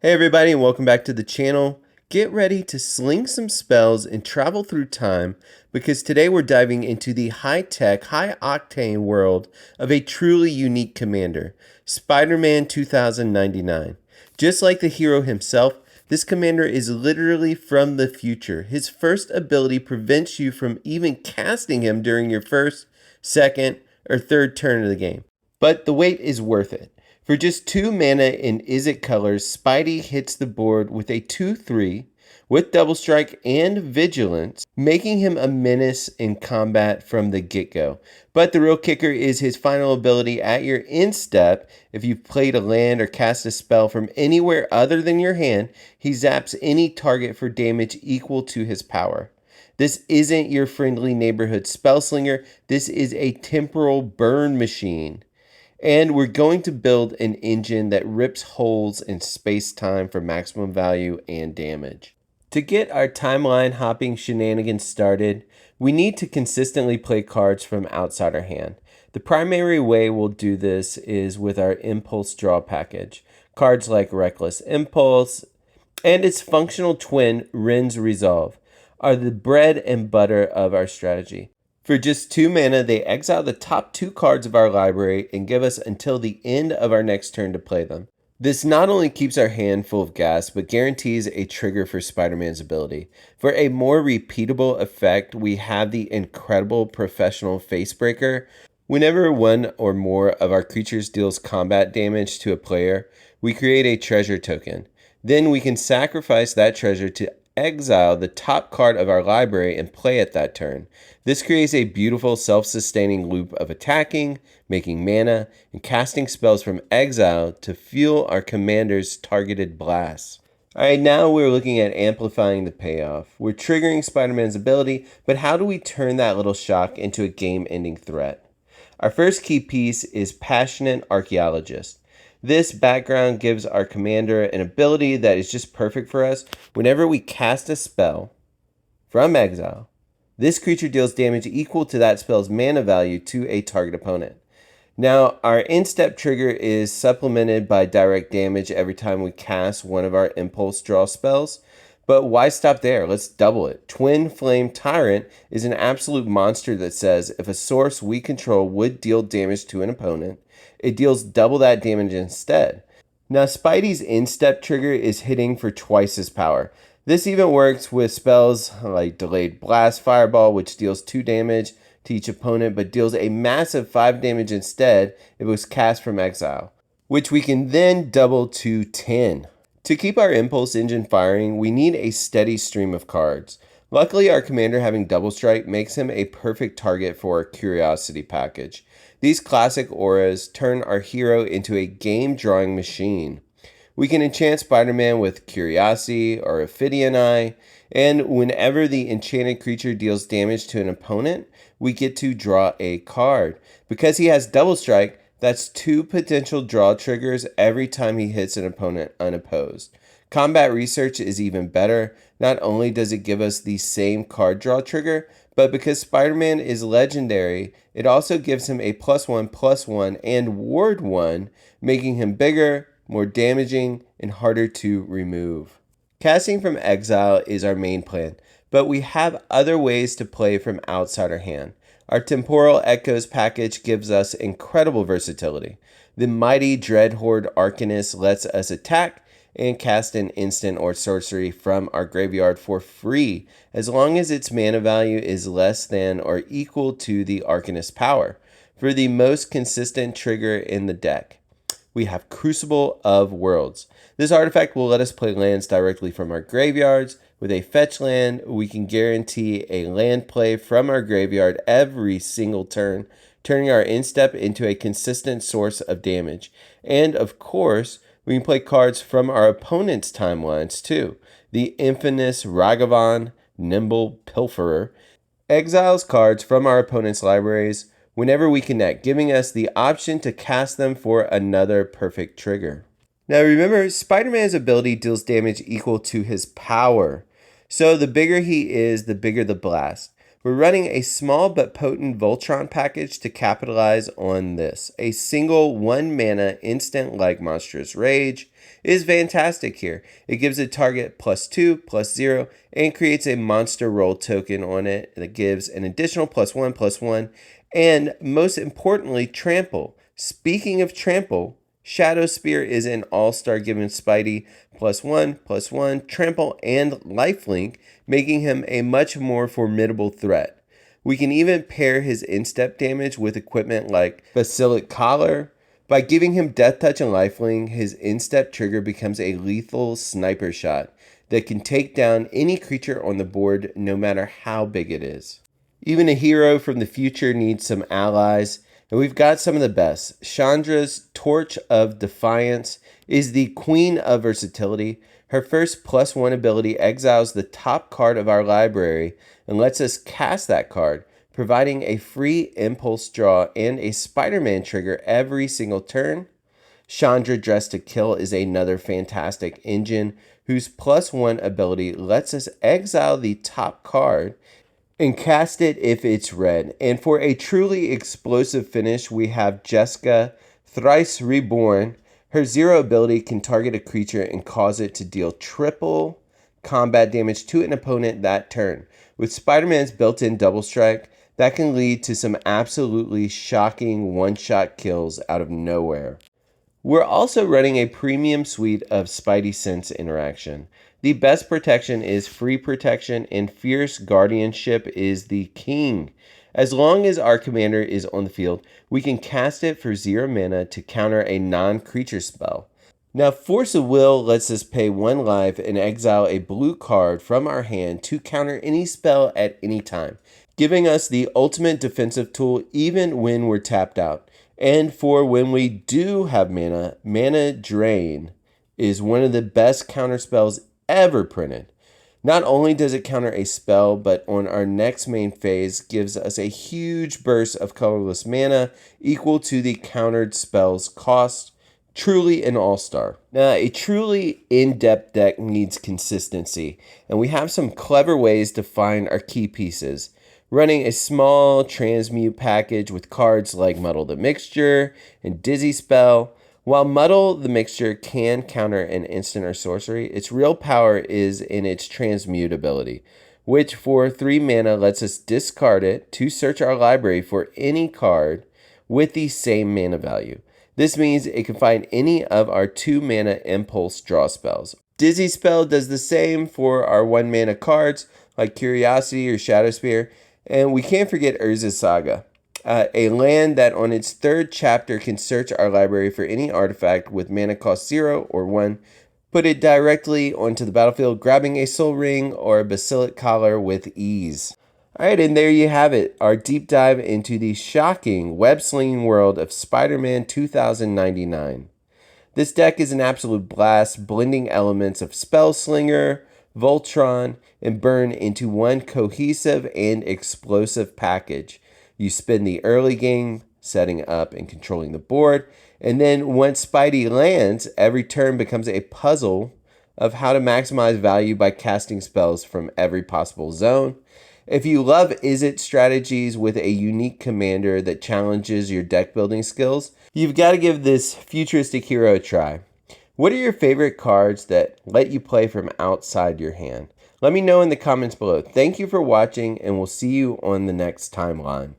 Hey everybody, and welcome back to the channel. Get ready to sling some spells and travel through time, because today we're diving into the high-tech, high-octane world of a truly unique commander, Spider-Man 2099. Just like the hero himself, this commander is literally from the future. His first ability prevents you from even casting him during your first, second, or third turn of the game. But the wait is worth it. For just 2 mana in Izzet colors, Spidey hits the board with a 2/3 with Double Strike and Vigilance, making him a menace in combat from the get-go. But the real kicker is his final ability at your end step. If you've played a land or cast a spell from anywhere other than your hand, he zaps any target for damage equal to his power. This isn't your friendly neighborhood Spellslinger, this is a temporal burn machine. And we're going to build an engine that rips holes in space-time for maximum value and damage. To get our timeline hopping shenanigans started, we need to consistently play cards from outside our hand. The primary way we'll do this is with our Impulse Draw package. Cards like Reckless Impulse and its functional twin, Wren's Resolve, are the bread and butter of our strategy. For just 2 mana, they exile the top 2 cards of our library and give us until the end of our next turn to play them. This not only keeps our hand full of gas, but guarantees a trigger for Spider-Man's ability. For a more repeatable effect, we have the incredible Professional Facebreaker. Whenever one or more of our creatures deals combat damage to a player, we create a treasure token. Then we can sacrifice that treasure to exile the top card of our library and play it that turn. This creates a beautiful self-sustaining loop of attacking, making mana, and casting spells from exile to fuel our commander's targeted blasts. Alright, now we're looking at amplifying the payoff. We're triggering Spider-Man's ability, but how do we turn that little shock into a game-ending threat? Our first key piece is Passionate Archaeologist. This background gives our commander an ability that is just perfect for us. Whenever we cast a spell from exile, this creature deals damage equal to that spell's mana value to a target opponent. Now, our end-step trigger is supplemented by direct damage every time we cast one of our Impulse Draw spells. But why stop there? Let's double it. Twin Flame Tyrant is an absolute monster that says if a source we control would deal damage to an opponent, it deals double that damage instead. Now, Spidey's end-step trigger is hitting for twice his power. This even works with spells like Delayed Blast Fireball, which deals 2 damage to each opponent, but deals a massive 5 damage instead if it was cast from exile, which we can then double to 10. To keep our Impulse engine firing, we need a steady stream of cards. Luckily, our commander having Double Strike makes him a perfect target for our Curiosity package. These classic auras turn our hero into a game-drawing machine. We can enchant Spider-Man with Curiosity or Ophidian Eye, and whenever the enchanted creature deals damage to an opponent, we get to draw a card. Because he has Double Strike, that's 2 potential draw triggers every time he hits an opponent unopposed. Combat Research is even better. Not only does it give us the same card draw trigger, but because Spider-Man is legendary, it also gives him a +1/+1 and Ward 1, making him bigger, more damaging, and harder to remove. Casting from exile is our main plan, but we have other ways to play from outside our hand. Our Temporal Echoes package gives us incredible versatility. The mighty Dreadhorde Arcanist lets us attack and cast an instant or sorcery from our graveyard for free, as long as its mana value is less than or equal to the Arcanist's power. For the most consistent trigger in the deck, we have Crucible of Worlds. This artifact will let us play lands directly from our graveyards. With a fetch land, we can guarantee a land play from our graveyard every single turn, turning our end step into a consistent source of damage. And of course, we can play cards from our opponent's timelines too. The infamous Ragavan, Nimble Pilferer, exiles cards from our opponent's libraries whenever we connect, giving us the option to cast them for another perfect trigger. Now remember, Spider-Man's ability deals damage equal to his power. So the bigger he is, the bigger the blast. We're running a small but potent Voltron package to capitalize on this. A single 1 mana instant like Monstrous Rage. is fantastic here. It gives a target +2/+0 and creates a monster roll token on it that gives an additional +1/+1 and most importantly, trample. Speaking of trample, Shadow Spear is an all-star giving Spidey +1/+1, trample, and lifelink, making him a much more formidable threat. We can even pair his instep damage with equipment like Basilic Collar. By giving him Death Touch and lifelink, his instep trigger becomes a lethal sniper shot that can take down any creature on the board no matter how big it is. Even a hero from the future needs some allies, and we've got some of the best. Chandra's Torch of Defiance is the queen of versatility. Her first +1 ability exiles the top card of our library and lets us cast that card, providing a free impulse draw and a Spider-Man trigger every single turn. Chandra Dressed to Kill is another fantastic engine whose +1 ability lets us exile the top card and cast it if it's red. And for a truly explosive finish, we have Jessica, Thrice Reborn. Her 0 ability can target a creature and cause it to deal triple combat damage to an opponent that turn. With Spider-Man's built-in double strike, that can lead to some absolutely shocking one-shot kills out of nowhere. We're also running a premium suite of Spidey-Sense interaction. The best protection is free protection, and fierce guardianship is the king. As long as our commander is on the field, we can cast it for 0 mana to counter a non-creature spell. Now, Force of Will lets us pay 1 life and exile a blue card from our hand to counter any spell at any time, giving us the ultimate defensive tool even when we're tapped out. And for when we do have mana, Mana Drain is one of the best counter spells ever printed. Not only does it counter a spell, but on our next main phase gives us a huge burst of colorless mana equal to the countered spell's cost. Truly an all-star. Now, a truly in-depth deck needs consistency, and we have some clever ways to find our key pieces. Running a small Transmute package with cards like Muddle the Mixture and Dizzy Spell. While Muddle the Mixture can counter an instant or sorcery, its real power is in its Transmute ability, which for 3 mana lets us discard it to search our library for any card with the same mana value. This means it can find any of our 2 mana impulse draw spells. Dizzy Spell does the same for our 1 mana cards like Curiosity or Shadow Spear. And we can't forget Urza's Saga, a land that on its 3rd chapter can search our library for any artifact with mana cost 0 or 1, put it directly onto the battlefield, grabbing a Soul Ring or a Basilic Collar with ease. Alright, and there you have it, our deep dive into the shocking web-slinging world of Spider-Man 2099. This deck is an absolute blast, blending elements of Spellslinger, Voltron, and Burn into one cohesive and explosive package. You spend the early game setting up and controlling the board, and then once Spidey lands, every turn becomes a puzzle of how to maximize value by casting spells from every possible zone. If you love Izzet strategies with a unique commander that challenges your deck building skills, you've got to give this futuristic hero a try. What are your favorite cards that let you play from outside your hand? Let me know in the comments below. Thank you for watching, and we'll see you on the next timeline.